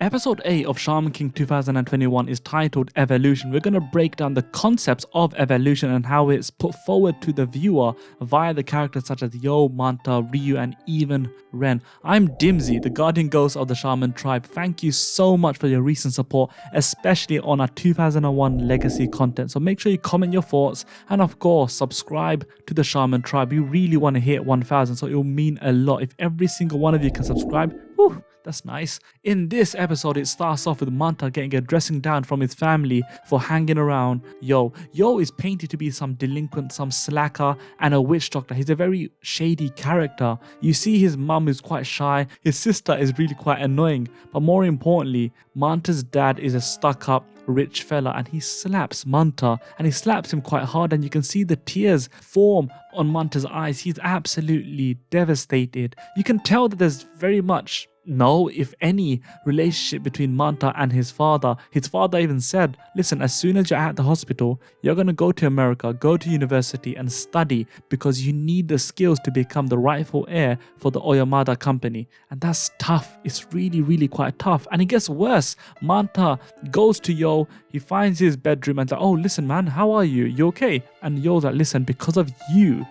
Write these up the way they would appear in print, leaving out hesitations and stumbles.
Episode 8 of Shaman King 2021 is titled Evolution. We're going to break down the concepts of evolution and how it's put forward to the viewer via the characters such as Yo, Manta, Ryu, and even Ren. I'm Dimsy, the guardian ghost of the Shaman tribe. Thank you so much for your recent support, especially on our 2001 legacy content. So make sure you comment your thoughts and of course subscribe to the Shaman tribe. We really want to hit 1,000, so it will mean a lot if every single one of you can subscribe. Whew, that's nice. In this episode, it starts off with Manta getting a dressing down from his family for hanging around Yo. Yo is painted to be some delinquent, some slacker, and a witch doctor. He's a very shady character. You see his mum is quite shy, his sister is really quite annoying, but more importantly, Manta's dad is a stuck-up rich fella and he slaps Manta, and he slaps him quite hard, and you can see the tears form on Manta's eyes. He's absolutely devastated. You can tell that there's very much no, if any, relationship between Manta and his father. His father even said, listen, as soon as you're at the hospital, you're going to go to America, go to university and study because you need the skills to become the rightful heir for the Oyamada company. And that's tough. It's really, really quite tough. And it gets worse. Manta goes to Yo, he finds his bedroom and like, oh, listen, man, how are you? You okay? And Yo's like, listen, because of you,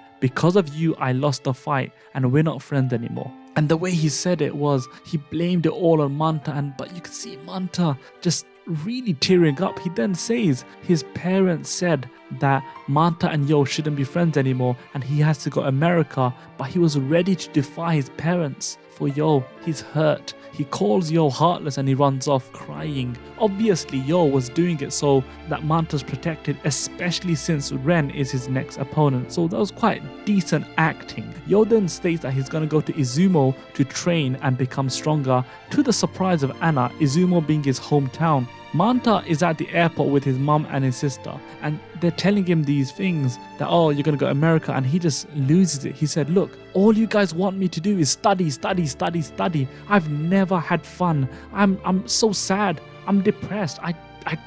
I lost the fight and we're not friends anymore. And the way he said it was, he blamed it all on Manta, but you can see Manta just really tearing up. He then says his parents said that Manta and Yo shouldn't be friends anymore and he has to go to America, but he was ready to defy his parents for Yo. He's hurt. He calls Yo heartless and he runs off crying. Obviously, Yo was doing it so that Manta's protected, especially since Ren is his next opponent. So that was quite decent acting. Yo then states that he's going to go to Izumo to train and become stronger, to the surprise of Anna, Izumo being his hometown. Manta is at the airport with his mum and his sister, and they're telling him these things that, oh, you're going to go to America, and he just loses it. He said, look, all you guys want me to do is study. I've never had fun. I'm so sad. I'm depressed. I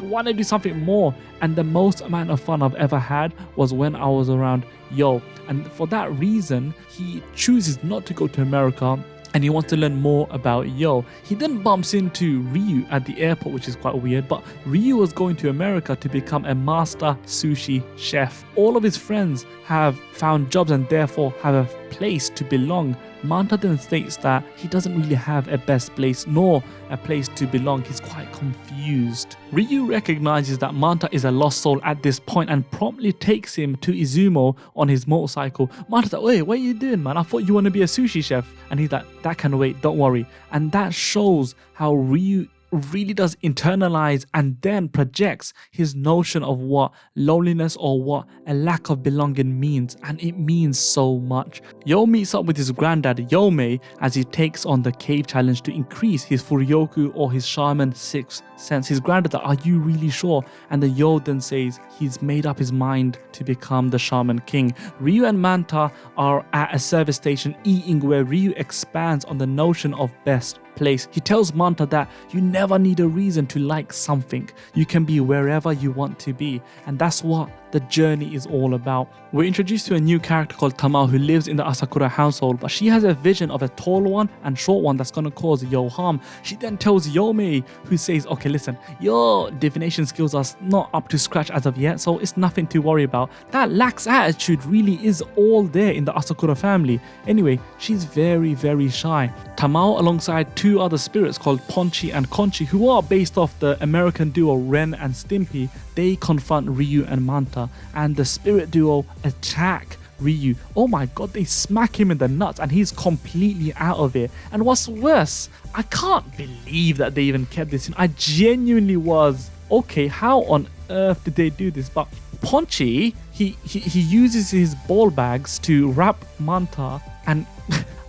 want to do something more. And the most amount of fun I've ever had was when I was around Yo. And for that reason, he chooses not to go to America and he wants to learn more about Yo. He then bumps into Ryu at the airport, which is quite weird, but Ryu was going to America to become a master sushi chef. All of his friends have found jobs and therefore have a place to belong. Manta then states that he doesn't really have a best place nor a place to belong. He's quite confused. Ryu recognizes that Manta is a lost soul at this point and promptly takes him to Izumo on his motorcycle. Manta's like, wait, what are you doing, man? I thought you want to be a sushi chef. And he's like, that can wait, don't worry. And that shows how Ryu really does internalize and then projects his notion of what loneliness or what a lack of belonging means, and it means so much. Yo meets up with his granddad Yomei as he takes on the cave challenge to increase his Furyoku or his shaman sixth sense. His granddad, are you really sure? And the Yo then says he's made up his mind to become the Shaman King. Ryu and Manta are at a service station eating, where Ryu expands on the notion of best place. He tells Manta that you never need a reason to like something. You can be wherever you want to be, and that's what the journey is all about. We're introduced to a new character called Tamao who lives in the Asakura household, but she has a vision of a tall one and short one that's going to cause Yo harm. She then tells Yomei, who says, okay, listen, your divination skills are not up to scratch as of yet, so it's nothing to worry about. That lax attitude really is all there in the Asakura family. Anyway, she's very, very shy. Tamao, alongside two other spirits called Ponchi and Konchi, who are based off the American duo Ren and Stimpy, they confront Ryu and Manta, and the spirit duo attack Ryu. Oh my god, they smack him in the nuts and he's completely out of it. And what's worse, I can't believe that they even kept this in. I genuinely was, okay, how on earth did they do this? But Ponchi, he uses his ball bags to wrap Manta, and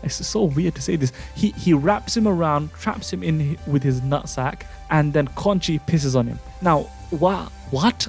it's so weird to say this. He wraps him around, traps him in with his nutsack, and then Konchi pisses on him. Now, What?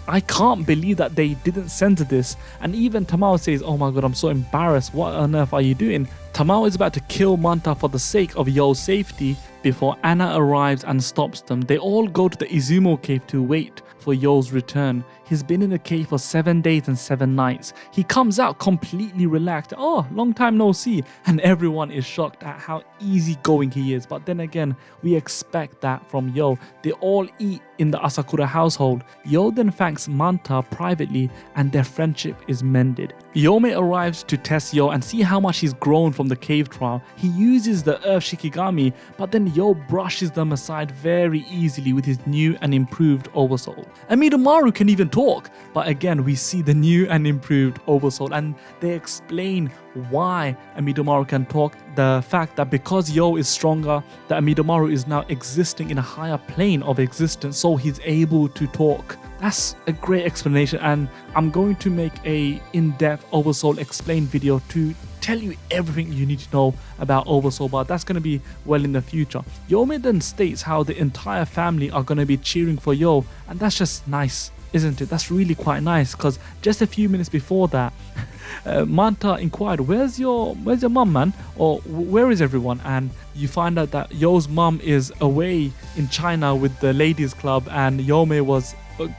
I can't believe that they didn't censor this. And even Tamao says, oh my god, I'm so embarrassed. What on earth are you doing? Tamao is about to kill Manta for the sake of Yo's safety before Anna arrives and stops them. They all go to the Izumo cave to wait for Yo's return. He's been in the cave for 7 days and 7 nights. He comes out completely relaxed. Oh, long time no see. And everyone is shocked at how easygoing he is. But then again, we expect that from Yo. They all eat in the Asakura household. Yo then thanks Manta privately and their friendship is mended. Yome arrives to test Yo and see how much he's grown from the cave trial. He uses the Earth Shikigami, but then Yo brushes them aside very easily with his new and improved Oversoul. Amidomaru can even talk, but again we see the new and improved Oversoul and they explain why Amidomaru can talk. The fact that because Yo is stronger, that Amidomaru is now existing in a higher plane of existence, so he's able to talk. That's a great explanation, and I'm going to make a in-depth Oversoul explain video to tell you everything you need to know about Oversoul, but that's going to be well in the future. Yome then states how the entire family are going to be cheering for Yo, and that's just nice, isn't it? That's really quite nice, because just a few minutes before that, Manta inquired, where's your mum, man? Or where is everyone? And you find out that Yo's mum is away in China with the ladies club, and Yome was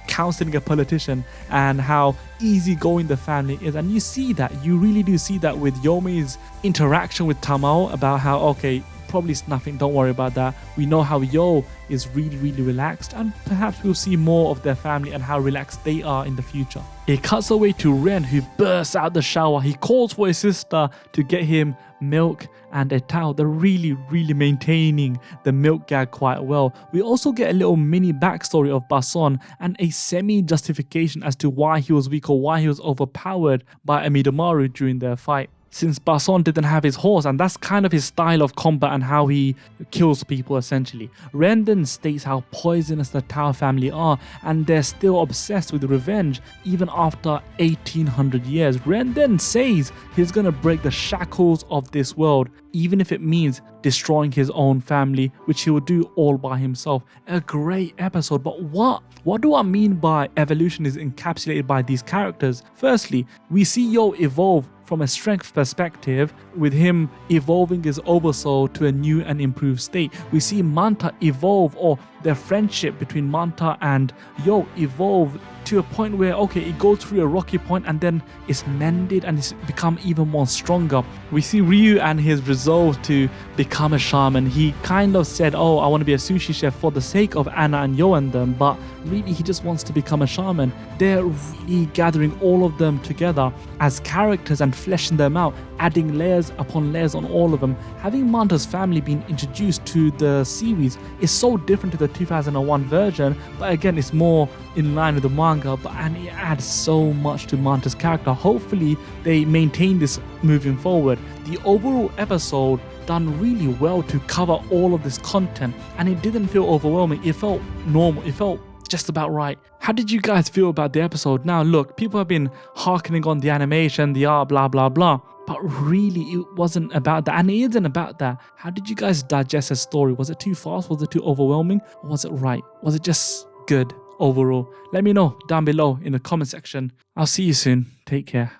counseling a politician, and how easygoing the family is. And you see that, you really do see that with Yome's interaction with Tamao about how, okay, probably it's nothing, don't worry about that. We know how Yo is really relaxed, and perhaps we'll see more of their family and how relaxed they are in the future. It cuts away to Ren, who bursts out the shower. He calls for his sister to get him milk and a towel. They're really maintaining the milk gag quite well. We also get a little mini backstory of Bason and a semi-justification as to why he was weak or why he was overpowered by Amidomaru during their fight, since Bason didn't have his horse, and that's kind of his style of combat and how he kills people essentially. Ren then states how poisonous the Tao family are, and they're still obsessed with revenge even after 1800 years. Ren then says he's gonna break the shackles of this world, even if it means destroying his own family, which he will do all by himself. A great episode, but what do I mean by evolution is encapsulated by these characters? Firstly, we see Yo evolve from a strength perspective, with him evolving his Oversoul to a new and improved state. We see Manta evolve, or their friendship between Manta and Yo evolve to a point where, okay, it goes through a rocky point and then it's mended and it's become even more stronger. We see Ryu and his resolve to become a shaman. He kind of said, oh, I want to be a sushi chef for the sake of Anna and Yo and them, but really he just wants to become a shaman. They're really gathering all of them together as characters and fleshing them out, adding layers upon layers on all of them. Having Manta's family being introduced to the series is so different to the 2001 version, but again, it's more in line with the manga, and it adds so much to Manta's character. Hopefully they maintain this moving forward. The overall episode done really well to cover all of this content, and it didn't feel overwhelming. It felt normal. It felt just about right. How did you guys feel about the episode? Now look, people have been harkening on the animation, the art, blah blah, but really it wasn't about that, and it isn't about that. How did you guys digest the story? Was it too fast? Was it too overwhelming? Or was it right? Was it just good overall? Let me know down below in the comment section. I'll see you soon. Take care.